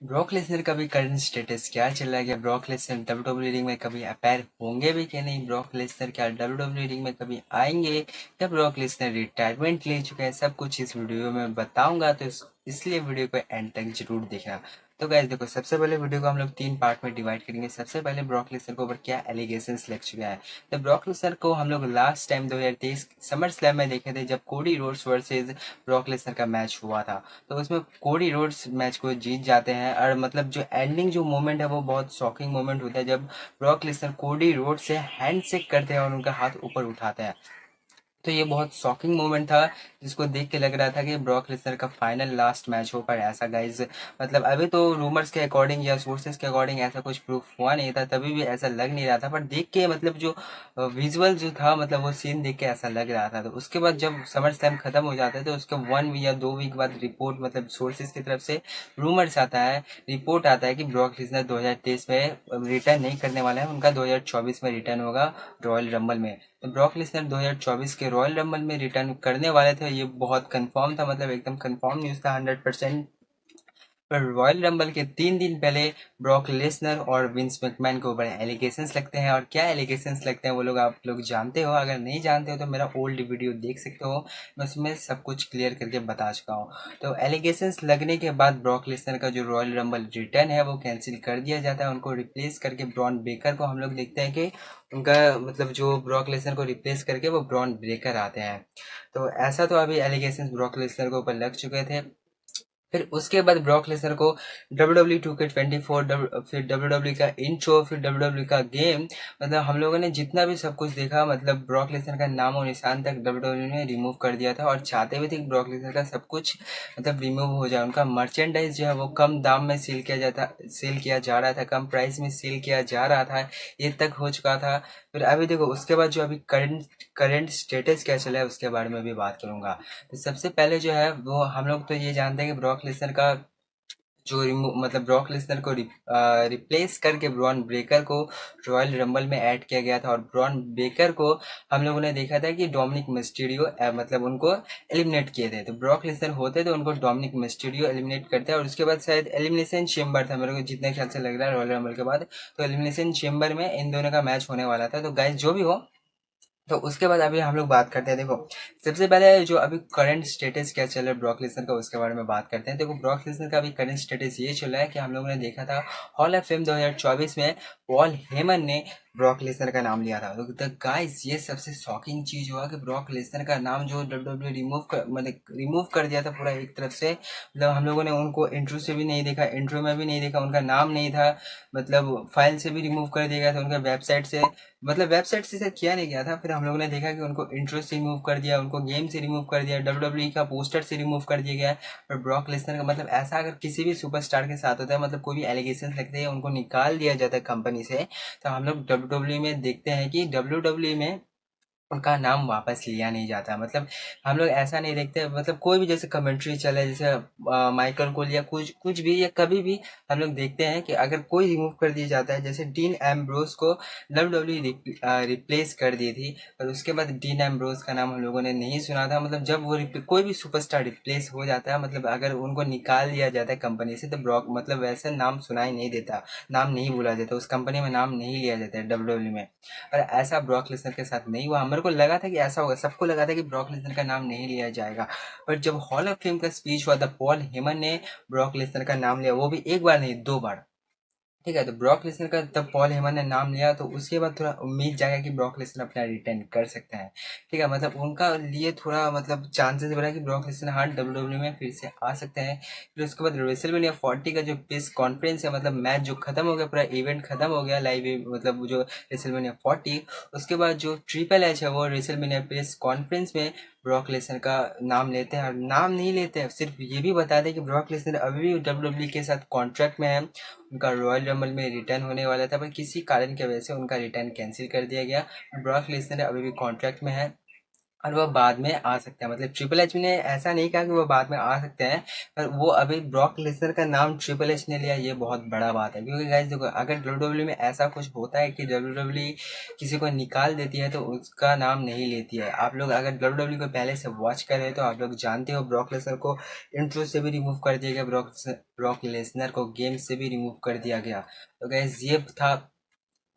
Brock Lesnar का भी current status क्या चल रहा है? क्या ब्रॉक लेसनर डब्ल्यूडब्ल्यू रिंग में कभी अपेयर होंगे भी कि नहीं? ब्रॉक लेसनर क्या डब्ल्यूडब्ल्यू रिंग में कभी आएंगे? क्या ब्रॉक लेसनर रिटायरमेंट ले चुके हैं? सब कुछ इस वीडियो में बताऊंगा, तो इसलिए वीडियो को एंड तक जरूर देखना। तो गाइस देखो, सबसे पहले वीडियो को हम लोग 3 पार्ट में डिवाइड करेंगे। सबसे पहले ब्रॉक लेसनर के ऊपर क्या एलिगेशंस लग चुका है। तो ब्रॉक लेसनर को हम लोग लास्ट टाइम 2023 समर स्लैम में देखे थे, जब Cody Rhodes versus Brock Lesnar का मैच हुआ था। तो उसमें कोडी रोड्स मैच को जीत जाते हैं, और मतलब जो एंडिंग जो मोमेंट है वो बहुत शॉकिंग मोमेंट होता है, जब ब्रॉक लेसनर कोडी रोड से हैंड शेक करते हैं और उनका हाथ ऊपर उठाते हैं। तो ये बहुत शॉकिंग मोमेंट था, जिसको देख के लग रहा था कि ब्रॉक लेसनर का फाइनल लास्ट मैच हो। पर ऐसा गाइज, मतलब अभी तो रूमर्स के अकॉर्डिंग या सोर्सेस के अकॉर्डिंग ऐसा कुछ प्रूफ हुआ नहीं था, तभी भी ऐसा लग नहीं रहा था। पर देख के मतलब जो विजुअल जो था, मतलब वो सीन देख के ऐसा लग रहा था। तो उसके बाद जब समर स्लैम खत्म हो जाता है, तो उसके 1 वीक या 2 वीक बाद रिपोर्ट, मतलब सोर्सेज की तरफ से रूमर्स आता है, रिपोर्ट आता है कि ब्रॉक लेसनर 2023 में रिटर्न नहीं करने वाला है, उनका 2024 में रिटर्न होगा रॉयल रंबल में। तो ब्रॉक लेसनर 2024 के रॉयल रंबल में रिटर्न करने वाले थे, ये बहुत कंफर्म था, मतलब एकदम कंफर्म न्यूज़ था, 100%। पर रॉयल रंबल के 3 दिन पहले ब्रॉक लेसनर और विंस मैकमैन के ऊपर एलिगेशंस लगते हैं। और क्या एलिगेशंस लगते हैं वो लोग आप लोग जानते हो? अगर नहीं जानते हो तो मेरा ओल्ड वीडियो देख सकते हो, मैं उसमें सब कुछ क्लियर करके बता चुका हूँ। तो एलिगेशंस लगने के बाद ब्रॉक लेसनर का जो रॉयल रंबल रिटर्न है वो कैंसिल कर दिया जाता है, उनको रिप्लेस करके ब्रॉन बेकर को हम लोग देखते हैं कि उनका, मतलब जो ब्रॉक लेसनर को रिप्लेस करके वो ब्रॉन ब्रेकर आते हैं। तो ऐसा तो अभी एलिगेशंस ब्रॉक लेसनर के ऊपर लग चुके थे। फिर उसके बाद ब्रॉक लेसनर को डब्ल्यू 2K24, फिर डब्ल्यू का इंट्रो, फिर डब्ल्यू का गेम, मतलब हम लोगों ने जितना भी सब कुछ देखा, मतलब ब्रॉक लेसनर का नाम और निशान तक डब्ल्यू ने रिमूव कर दिया था, और चाहते भी थे कि ब्रॉक लेसनर का सब कुछ मतलब रिमूव हो जाए। उनका मर्चेंडाइज जो है वो कम दाम में सेल किया जा रहा था, कम प्राइस में सेल किया जा रहा था, ये तक हो चुका था। फिर अभी देखो, उसके बाद जो अभी करंट करंट स्टेटस क्या चला है उसके बारे में भी बात करूंगा। तो सबसे पहले जो है वो हम लोग तो ये जानते हैं कि ब्रॉक लेसनर का जो मतलब ब्रॉक लेसनर को रिप्लेस करके ब्रॉन ब्रेकर को रॉयल रंबल में ऐड किया गया था। और ब्रॉन ब्रेकर को हम लोगों ने देखा था कि डोमिनिक मिस्टीरियो मतलब उनको एलिमिनेट किए थे। तो ब्रॉक लेसनर होते तो उनको डोमिनिक मिस्टीरियो एलिमिनेट करते हैं, और उसके बाद शायद एलिमिनेशन चेम्बर था, मेरे को जितने ख्याल से लग रहा है, रॉयल रंबल के बाद। तो एलिमिनेशन चेम्बर में इन दोनों का मैच होने वाला था। तो गाइस जो भी हो, तो उसके बाद अभी हम लोग बात करते हैं। देखो, सबसे पहले जो अभी करंट स्टेटस क्या चल रहा है ब्रॉक लेसनर का, उसके बारे में बात करते हैं। देखो, ब्रॉक लेसनर का अभी करंट स्टेटस ये चल रहा है कि हम लोगों ने देखा था हॉल ऑफ फेम 2024 में पॉल हेमन ने ब्रॉक लेसनर का नाम लिया था। तो द गाइस, ये सबसे शॉकिंग चीज हुआ कि ब्रॉक लेसनर का नाम जो डब्ल्यू मतलब रिमूव कर दिया था पूरा एक तरफ से। मतलब हम लोगों ने उनको इंट्रो से भी नहीं देखा, इंट्रो में भी नहीं देखा, उनका नाम नहीं था, मतलब फाइल से भी रिमूव कर दिया गया था, उनका वेबसाइट से, मतलब वेबसाइट से शायद किया नहीं गया था। फिर हम लोगों ने देखा कि उनको इंट्रो से रिमूव कर दिया, उनको गेम से रिमूव कर दिया, डब्ल्यू का पोस्टर से रिमूव कर दिया गया। और ब्रॉक लेसनर का, मतलब ऐसा अगर किसी भी सुपरस्टार के साथ होता है, मतलब कोई भी एलिगेशन लगते हैं, उनको निकाल दिया जाता है कंपनी से, तो हम लोग डब्ल्यू में देखते हैं कि डब्ल्यू में उनका नाम वापस लिया नहीं जाता। मतलब हम लोग ऐसा नहीं देखते, मतलब कोई भी जैसे कमेंट्री चले, जैसे माइकल कोल या कुछ कुछ भी, या कभी भी हम लोग देखते हैं कि अगर कोई रिमूव कर दिया जाता है, जैसे डीन एम्ब्रोस को डब्ल्यू रिप्लेस कर दी थी, और उसके बाद डीन एम्ब्रोस का नाम हम लोगों ने नहीं सुना था। मतलब जब वो कोई भी सुपरस्टार रिप्लेस हो जाता है, मतलब अगर उनको निकाल दिया जाता है कंपनी से, तो ब्रॉक मतलब वैसे नाम सुनाई नहीं देता, नाम नहीं बोला जाता, उस कंपनी में नाम नहीं लिया जाता है डब्ल्यू में। और ऐसा ब्रॉक लेसनर के साथ नहीं हुआ। मेरे को लगा था कि ऐसा होगा, सबको लगा था कि ब्रॉक लेसनर का नाम नहीं लिया जाएगा। पर जब हॉल ऑफ फेम का स्पीच हुआ था, पॉल हेमन ने ब्रॉक लेसनर का नाम लिया, वो भी एक बार नहीं 2 बार। ठीक है, तो ब्रॉक लेसनर का तब पॉल हेमन ने नाम लिया, तो उसके बाद थोड़ा उम्मीद जागा कि ब्रॉक लेसनर अपना रिटर्न कर सकते हैं। ठीक है, मतलब उनका लिए थोड़ा मतलब चांसेस बना कि ब्रॉक लेसनर हाँ डब्ल्यू में फिर से आ सकते हैं। फिर उसके बाद रेसलमेनिया 40 का जो प्रेस कॉन्फ्रेंस है, मतलब मैच जो खत्म हो गया, पूरा इवेंट खत्म हो गया लाइव, मतलब जो रेसलमेनिया 40, उसके बाद जो ट्रिपल एच है वो रेसलमेनिया प्रेस कॉन्फ्रेंस में ब्रॉक लेसनर का नाम लेते हैं। और नाम नहीं लेते हैं, सिर्फ ये भी बता दें कि ब्रॉक लेसनर अभी भी डब्ल्यू के साथ कॉन्ट्रैक्ट में है, उनका रॉयल रंबल में रिटर्न होने वाला था, पर किसी कारण की वजह से उनका रिटर्न कैंसिल कर दिया गया। ब्रॉक लेसनर अभी भी कॉन्ट्रैक्ट में है, और वो बाद में आ सकते हैं। मतलब ट्रिपल एच ने ऐसा नहीं कहा कि वो बाद में आ सकते हैं, पर वो अभी ब्रॉक लेसनर का नाम ट्रिपल एच ने लिया, ये बहुत बड़ा बात है। क्योंकि गाइस देखो, अगर डब्ल्यू में ऐसा कुछ होता है कि डब्ल्यू किसी को निकाल देती है तो उसका नाम नहीं लेती है। आप लोग अगर डब्ल्यू को पहले से वॉच कर रहे हैं तो आप लोग जानते हो ब्रॉक लेसनर को इंट्रो से भी रिमूव कर दिया गया, ब्रॉक लेसनर को गेम से भी रिमूव कर दिया गया। तो गाइस ये था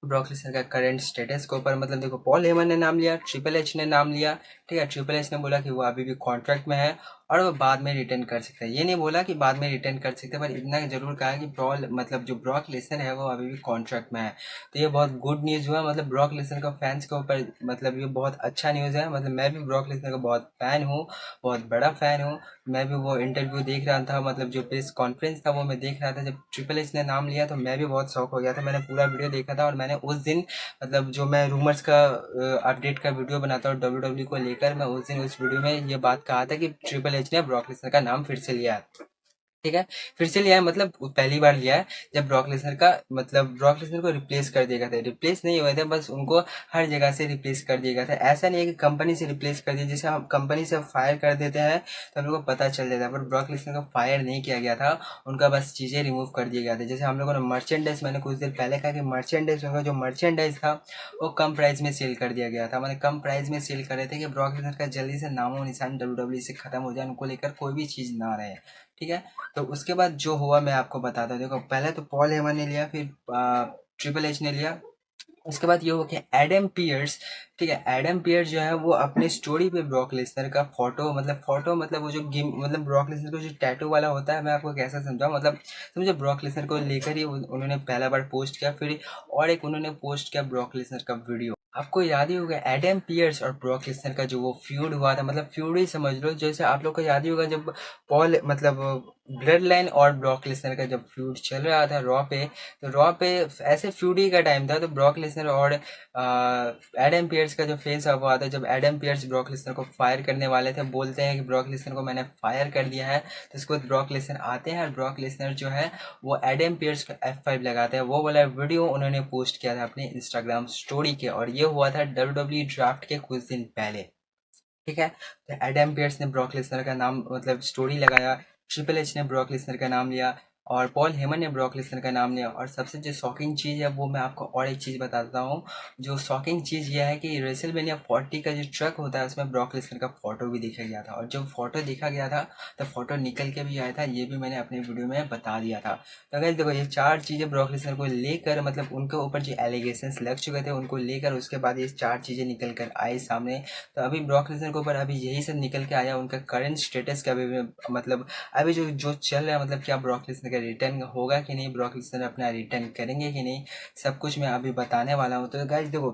ब्रॉक लेसनर का करंट स्टेटस के ऊपर। मतलब देखो, पॉल हेमन ने नाम लिया, ट्रिपल एच ने नाम लिया, ठीक है। ट्रिपल एच ने बोला कि वो अभी भी कॉन्ट्रैक्ट में है और वो बाद में रिटर्न कर सकता है। ये नहीं बोला कि बाद में रिटर्न कर सकते, पर इतना जरूर कहा कि जो ब्रॉक लेसनर है वो अभी भी कॉन्ट्रैक्ट में है। तो ये बहुत गुड न्यूज़ हुआ, मतलब ब्रॉक लेसनर का फैंस के ऊपर, मतलब ये बहुत अच्छा न्यूज़ है। मतलब मैं भी ब्रॉक लेसनर का बहुत फैन हूँ, बहुत बड़ा फैन हूँ। मैं भी वो इंटरव्यू देख रहा था, मतलब जो प्रेस कॉन्फ्रेंस था वो मैं देख रहा था। जब ट्रिपल एच ने नाम लिया तो मैं भी बहुत शौक हो गया था। मैंने पूरा वीडियो देखा था और मैंने उस दिन, मतलब जो मैं रूमर्स का अपडेट का वीडियो बनाता हूँ डब्ल्यू को लेकर, मैं उस दिन उस वीडियो में ये बात कहा था कि ट्रिपल एच ने ब्रॉक लेसनर का नाम फिर से लिया है, ठीक है। फिर से लिया है, मतलब पहली बार लिया है जब ब्रॉक लेसनर का, मतलब ब्रॉक लेसनर को रिप्लेस कर दिया गया था। रिप्लेस नहीं हुए थे, बस उनको हर जगह से रिप्लेस कर दिया गया था। ऐसा नहीं है कि कंपनी से रिप्लेस कर दिया, जैसे हम कंपनी से फायर कर देते हैं तो हम लोग को पता चल जाता है, पर ब्रॉक लेसनर को फायर नहीं किया गया था, उनका बस चीज़ें रिमूव कर दिया गया था। जैसे हम लोगों ने मर्चेंडाइज, मैंने कुछ देर पहले कहा कि मर्चेंडाइज, उनका जो मर्चेंडाइज था वो कम प्राइस में सेल कर दिया गया था। मैंने कम प्राइस में सेल कर रहे थे कि ब्रॉक लेसनर का जल्दी से नामो निशान डब्ल्यू से खत्म हो जाए, उनको लेकर कोई भी चीज़ ना रहे, ठीक है। तो उसके बाद जो हुआ मैं आपको बताता हूँ। देखो, पहले तो पॉल हेमन ने लिया, फिर ट्रिपल एच ने लिया। उसके बाद ये हो गया एडम पियर्स, ठीक है। एडम पियर्स जो है वो अपने स्टोरी पे ब्रॉक लेसनर का फोटो मतलब वो जो गेम, मतलब ब्रॉक लेसनर को जो टैटू वाला होता है, मैं आपको कैसे समझाऊं, मतलब समझे, ब्रॉक लेसनर को लेकर ही उन्होंने पहला बार पोस्ट किया। फिर और एक उन्होंने पोस्ट किया ब्रॉक लेसनर का वीडियो। आपको याद ही होगा एडम पियर्स और ब्रॉक लेसनर का जो वो फ्यूड हुआ था, मतलब फ्यूड ही समझ लो। जैसे आप लोग को याद ही होगा जब पॉल, मतलब ब्लड लाइन और ब्रॉक लेसनर का जब फ्यूड चल रहा था रॉ पे, तो रॉ पे ऐसे फ्यूडी का टाइम था, तो ब्रॉक लेसनर और एडम पियर्स का जो फेस ऑफ हुआ था, जब एडम पियर्स ब्रॉक लेसनर को फायर करने वाले थे, बोलते हैं कि ब्रॉक लेसनर को मैंने फायर कर दिया है, तो उसके बाद ब्रॉक लेसनर आते हैं और ब्रॉक लेसनर जो है वो एडम पियर्स को F5 लगाते हैं। वो वाला वीडियो उन्होंने पोस्ट किया था अपने इंस्टाग्राम स्टोरी के, और ये हुआ था WWE ड्राफ्ट के कुछ दिन पहले, ठीक है। तो एडम पियर्स ने ब्रॉक लेसनर का नाम, मतलब स्टोरी लगाया, ट्रिपल एच ने ब्रॉक लेसनर का नाम लिया और पॉल हेमन ने ब्रॉक लेसनर का नाम लिया। और सबसे जो शॉकिंग चीज़ है वो मैं आपको और एक चीज़ बताता हूँ। जो शॉकिंग चीज़ यह है कि रेसलमेनिया 40 का जो ट्रक होता है उसमें ब्रॉक लेसनर का फोटो भी देखा गया था, और जब फोटो देखा गया था तो फोटो निकल के भी आया था, ये भी मैंने अपने वीडियो में बता दिया था। तो अगर देखो, ये चार चीज़ें ब्रॉक लेसनर को लेकर, मतलब उनके ऊपर जो एलिगेशंस लग चुके थे उनको लेकर, उसके बाद ये चार चीज़ें निकल कर आई सामने। तो अभी ब्रॉक लेसनर के ऊपर अभी यही सब निकल के आया, उनका करंट स्टेटस का भी, मतलब अभी जो जो चल रहा है, मतलब क्या ब्रॉक लेसनर का रिटर्न होगा कि नहीं, ब्रॉक लेसनर अपना रिटर्न करेंगे कि नहीं, सब कुछ मैं अभी बताने वाला हूँ। तो गाइज देखो,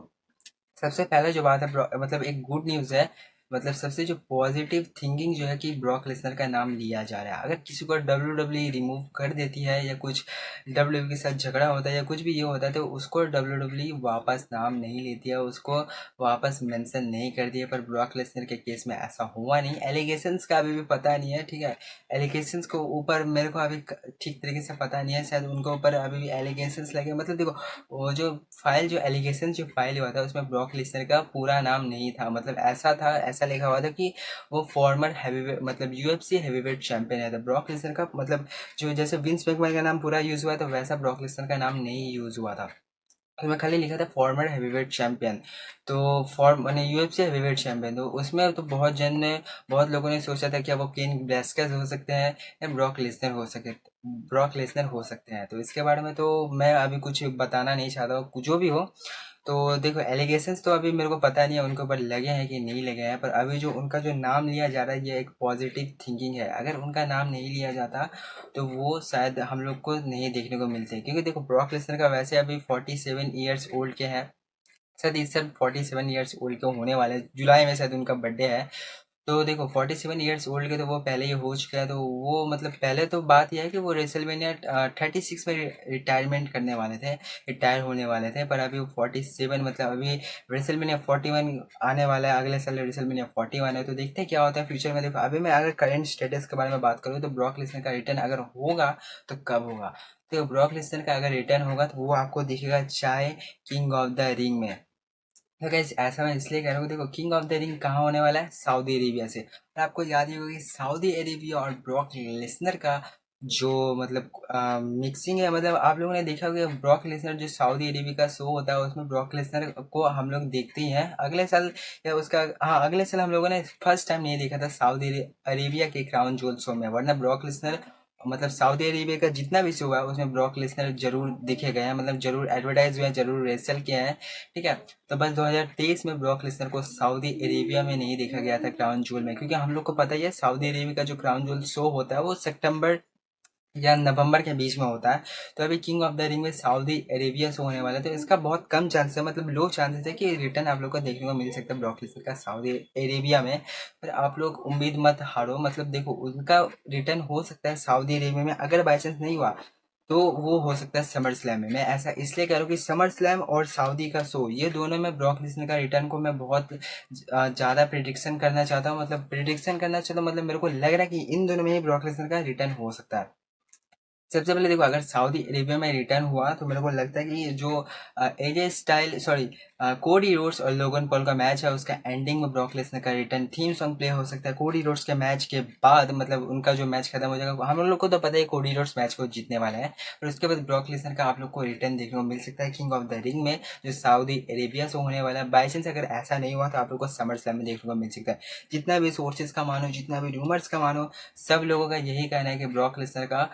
सबसे पहले जो बात है, मतलब एक गुड न्यूज़ है। मतलब सबसे जो पॉजिटिव थिंकिंग जो है कि ब्रॉक लेसनर का नाम लिया जा रहा है। अगर किसी को WWE रिमूव कर देती है या कुछ WWE के साथ झगड़ा होता है या कुछ भी ये होता है, तो उसको WWE वापस नाम नहीं लेती है, उसको वापस मेंशन नहीं करती है। पर ब्रॉक लेसनर के केस में ऐसा हुआ नहीं। एलिगेशंस का अभी भी पता नहीं है, ठीक है। एलिगेशंस को ऊपर मेरे को अभी ठीक तरीके से पता नहीं है, शायद उनके ऊपर अभी भी एलिगेशंस लगे। मतलब देखो, वो जो फाइल, जो एलिगेशन जो फाइल हुआ था उसमें ब्रॉक लेसनर का पूरा नाम नहीं था। मतलब ऐसा था, ऐसा लिखा हुआ था कि वो फॉर्मर हैवीवेट, मतलब UFC हैवीवेट चैंपियन है। तो ब्रॉक लेसनर का, मतलब जो जैसे विंस मैकमैन का नाम पूरा यूज हुआ था, वैसा ब्रॉक लेसनर का नाम नहीं यूज हुआ था। उसमें खाली लिखा था फॉर्मर हैवीवेट चैंपियन। तो फॉर्म मैंने UFC हैवीवेट चैंपियन, तो उसमें तो बहुत लोगों ने सोचा था कि अब वो केन वेस्quez हो सकते हैं या ब्रॉक लेसनर हो सकते हैं। तो इसके बारे में तो मैं अभी कुछ बताना नहीं चाहता हूँ, कुछ जो भी हो। तो देखो, एलिगेशंस तो अभी मेरे को पता नहीं है उनके ऊपर लगे हैं कि नहीं लगे हैं, पर अभी जो उनका जो नाम लिया जा रहा है ये एक पॉजिटिव थिंकिंग है। अगर उनका नाम नहीं लिया जाता तो वो शायद हम लोग को नहीं देखने को मिलते, क्योंकि देखो ब्रॉक लेसनर का वैसे अभी 47 ईयर्स ओल्ड के हैं, शायद इस साल 47 ईयर्स ओल्ड के होने वाले हैं। जुलाई में शायद उनका बर्थडे है। तो देखो, 47 ईयर्स ओल्ड के तो वो पहले ही हो चुका है। तो वो, मतलब पहले तो बात यह है कि वो रेसलमेनिया 36 में रिटायरमेंट करने वाले थे, रिटायर होने वाले थे, पर अभी वो 47, मतलब अभी रेसलमेनिया 41 आने वाला है, अगले साल रेसलमेनिया 41 है। तो देखते हैं क्या होता है फ्यूचर में। देखो, अभी मैं अगर करंट स्टेटस के बारे में बात करूँ तो ब्रॉक लेसनर का रिटर्न अगर होगा तो कब होगा। तो ब्रॉक लेसनर का अगर रिटर्न होगा तो वो आपको दिखेगा चाहे किंग ऑफ द रिंग में, तो गाइस ऐसा मैं इसलिए कह रहा हूँ, देखो किंग ऑफ द रिंग कहाँ होने वाला है, सऊदी अरेबिया से। और आपको याद ही होगा कि सऊदी अरेबिया और ब्रॉक लेसनर का जो मतलब मिक्सिंग है, मतलब आप लोगों ने देखा होगा ब्रॉक लेसनर जो सऊदी अरेबिया का शो होता है उसमें ब्रॉक लेसनर को हम लोग देखते ही हैं अगले साल, या उसका हाँ अगले साल हम लोगों ने फर्स्ट टाइम नहीं देखा था सऊदी अरेबिया के क्राउन ज्वेल शो में, वरना ब्रॉक लेसनर मतलब सऊदी अरेबिया का जितना भी शो हुआ है उसमें ब्रॉक लेसनर जरूर देखे गए हैं, मतलब जरूर एडवर्टाइज हुए हैं, जरूर रेसल किए हैं। ठीक है। तो बस 2023 में ब्रॉक लेसनर को सऊदी अरेबिया में नहीं देखा गया था क्राउन जूल में, क्योंकि हम लोग को पता ही है सऊदी अरेबिया का जो क्राउन जूल शो होता है वो सितंबर या नवंबर के बीच में होता है। तो अभी किंग ऑफ द रिंग में सऊदी अरेबिया से होने वाला है, तो इसका बहुत कम चांस है, मतलब लो चांसेस है कि रिटर्न आप लोग को देखने को मिल सकता है ब्रॉक लेसनर का सऊदी अरेबिया में। पर आप लोग उम्मीद मत हारो, मतलब देखो उनका रिटर्न हो सकता है सऊदी अरेबिया में, अगर बाई चांस नहीं हुआ तो वो हो सकता है समर स्लैम में। मैं ऐसा इसलिए कह रहा हूँ कि समर स्लैम और सऊदी का शो, ये दोनों में ब्रॉक लेसनर का रिटर्न को मैं बहुत ज़्यादा प्रिडिक्शन करना चाहता हूँ, मतलब प्रिडिक्शन करना चाहता हूँ, मतलब मेरे को लग रहा है कि इन दोनों में ही ब्रॉक लेसनर का रिटर्न हो सकता है। सबसे पहले देखो अगर सऊदी अरेबिया में रिटर्न हुआ तो मेरे को लगता है कि जो एजे स्टाइल सॉरी कोडी रोड्स और लोगन पॉल का मैच है उसका एंडिंग में ब्रॉक लेसनर का रिटर्न थीम सॉन्ग प्ले हो सकता है कोडी रोड्स के मैच के बाद, मतलब उनका जो मैच खत्म हो जाएगा, हम लोग को तो पता है कोडी रोड्स मैच को जीतने वाला है, और उसके बाद ब्रॉक लेसनर का आप लोग को रिटर्न देखने को मिल सकता है किंग ऑफ द रिंग में जो सऊदी अरेबिया से होने वाला है। बाई चांस अगर ऐसा नहीं हुआ तो आप लोग को समर स्लैम में देखने को मिल सकता है। जितना भी सोर्सेज का मानो, जितना भी रूमर्स का मानो, सब लोगों का यही कहना है कि ब्रॉक लेसनर का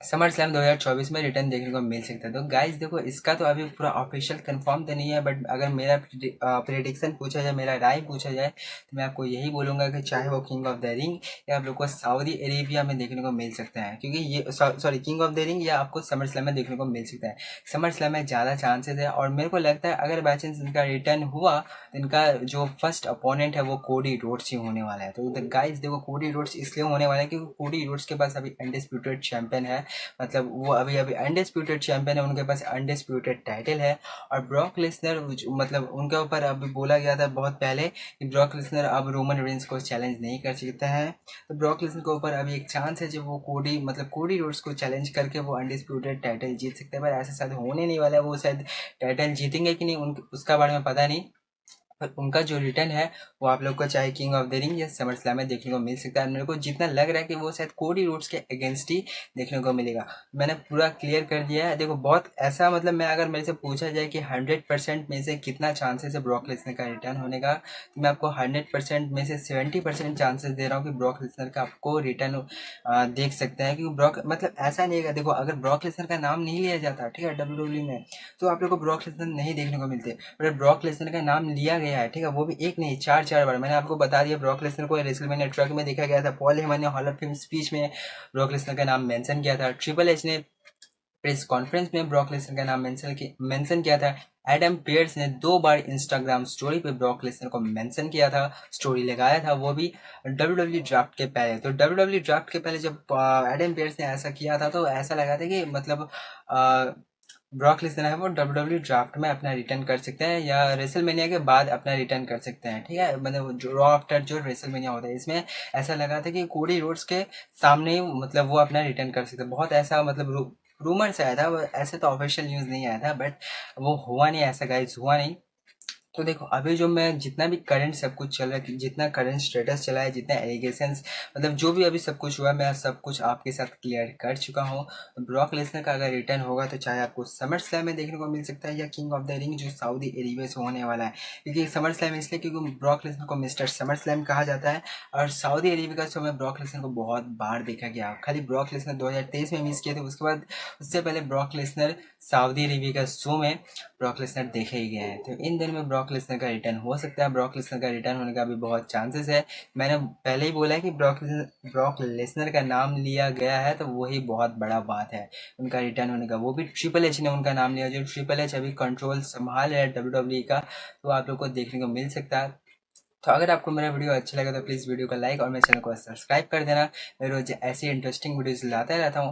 समर स्लैम 2024 में रिटर्न देखने को मिल सकता है। तो गाइस देखो इसका तो अभी पूरा ऑफिशियल कंफर्म तो नहीं है, बट अगर मेरा प्रिडिक्शन पूछा जाए, मेरा राय पूछा जाए, तो मैं आपको यही बोलूंगा कि चाहे वो किंग ऑफ द रिंग या आप लोग को सऊदी अरेबिया में देखने को मिल सकता है, क्योंकि ये sorry king of the ring या आपको समर स्लैम में देखने को मिल सकता है। समर स्लैम में ज़्यादा चांसेस है, और मेरे को लगता है अगर बाई चांस इनका रिटर्न हुआ तो इनका जो फर्स्ट अपोनेंट है वो कोडी रोड्स ही होने वाला है। तो गाइस देखो कोडी रोड्स इसलिए होने वाला है क्योंकि कोडी रोड्स के पास अभी अनडिस्प्यूटेड चैंपियन है, मतलब वो अभी अभी अनडिस्प्यूटेड चैंपियन है, उनके पास अनडिस्प्यूटेड टाइटल है। और ब्रॉक लेसनर मतलब उनके ऊपर अभी बोला गया था बहुत पहले कि ब्रॉक लेसनर अब रोमन रेंस को चैलेंज नहीं कर सकते हैं। तो ब्रॉक लेसनर के ऊपर अभी एक चांस है जब वो कोडी मतलब कोडी रोड्स को चैलेंज करके वो अनडिस्प्यूटेड टाइटल जीत सकते हैं, पर ऐसा शायद होने नहीं वाला है, वो शायद टाइटल जीतेंगे कि नहीं उसका बारे में पता नहीं। पर उनका जो रिटर्न है वो आप लोग को चाहे किंग ऑफ द रिंग या समर स्लैम में देखने को मिल सकता है। मेरे को जितना लग रहा है कि वो शायद कोडी रोड्स के अगेंस्ट ही देखने को मिलेगा। मैंने पूरा क्लियर कर दिया है। देखो बहुत ऐसा मतलब मैं अगर मेरे से पूछा जाए कि 100% में से कितना चांसेस है ब्रॉक लेसनर का रिटर्न होने का, तो मैं आपको 100% में से 70% चांसेस दे रहा हूँ कि ब्रॉक लेसनर का आपको रिटर्न देख सकते हैं। क्योंकि ब्रॉक मतलब ऐसा नहीं है, देखो अगर ब्रॉक लेसनर का नाम नहीं लिया जाता ठीक है डब्ल्यू में, तो आप लोग को ब्रॉक लेसनर नहीं देखने को मिलते। और ब्रॉक लेसनर का नाम लिया गया है, ठीक है, वो भी एक नहीं चार चार बार। मैंने आपको बता दिया ब्रॉक लेसनर को रेसलमेनिया ट्रक में देखा गया था, पॉल हेमन ने हॉल ऑफ फेम स्पीच में ब्रॉक लेसनर का नाम मेंशन किया था, ट्रिपल एच ने प्रेस कॉन्फ्रेंस में ब्रॉक लेसनर का नाम मेंशन किया था, एडम पेयर्स ने 2 बार इंस्टाग्राम स्टोरी पे ब्रॉक लेसनर को मेंशन किया था, स्टोरी लगाया था, वो भी डब्ल्यू ड्राफ्ट के पहले। तो डब्ल्यू ड्राफ्ट के पहले जब एडम पेयर्स ने ऐसा किया था तो ऐसा लगा था कि मतलब ब्रॉक लेसनर है वो डब्ल्यू ड्राफ्ट में अपना रिटर्न कर सकते हैं या रेसलमेनिया के बाद अपना रिटर्न कर सकते हैं। ठीक है, मतलब जो रॉ आफ्टर जो रेसलमेनिया होता है इसमें ऐसा लगा था कि कोडी रोड्स के सामने ही मतलब वो अपना रिटर्न कर सकते हैं। बहुत ऐसा मतलब रूमर्स आया था, ऐसे तो ऑफिशियल न्यूज़ नहीं आया था, बट वो हुआ नहीं, ऐसा गाइस हुआ नहीं। तो देखो अभी जो मैं जितना भी करंट सब कुछ चल रहा है, जितना करंट स्टेटस चला है, जितना एलिगेशंस मतलब जो भी अभी सब कुछ हुआ मैं सब कुछ आपके साथ क्लियर कर चुका हूँ। तो ब्रॉक लेसनर का अगर रिटर्न होगा तो चाहे आपको समर स्लैम में देखने को मिल सकता है या किंग ऑफ द रिंग जो सऊदी अरेबिया से होने वाला है। क्योंकि समर स्लैम इसलिए क्योंकि ब्रॉक लेसनर को मिस्टर समर स्लैम कहा जाता है, और सऊदी अरेबिया का शो में ब्रॉक लेसनर को बहुत बार देखा गया। खाली ब्रॉक लेसनर 2023 में मिस किए थे, उसके बाद उससे पहले ब्रॉक लेसनर सऊदी अरेबिया का शो में ब्रॉक लेसनर देखे ही गए हैं। तो इन दिनों में ब्रॉक लेसनर का रिटर्न हो सकता है, ब्रॉक लेसनर का रिटर्न होने का भी बहुत चांसेस है। मैंने पहले ही बोला है कि ब्रॉक लेसनर का नाम लिया गया है तो वही बहुत बड़ा बात है उनका रिटर्न होने का। वो भी ट्रिपल एच ने उनका नाम लिया, जो ट्रिपल एच अभी कंट्रोल संभाल है डब्ल्यू का, तो आप लोग को देखने को मिल सकता है। तो अगर आपको मेरा वीडियो अच्छा लगा तो प्लीज़ वीडियो को लाइक और मेरे चैनल को सब्सक्राइब कर देना। मैं रोज ऐसी इंटरेस्टिंग वीडियोज़ लाता रहता हूँ।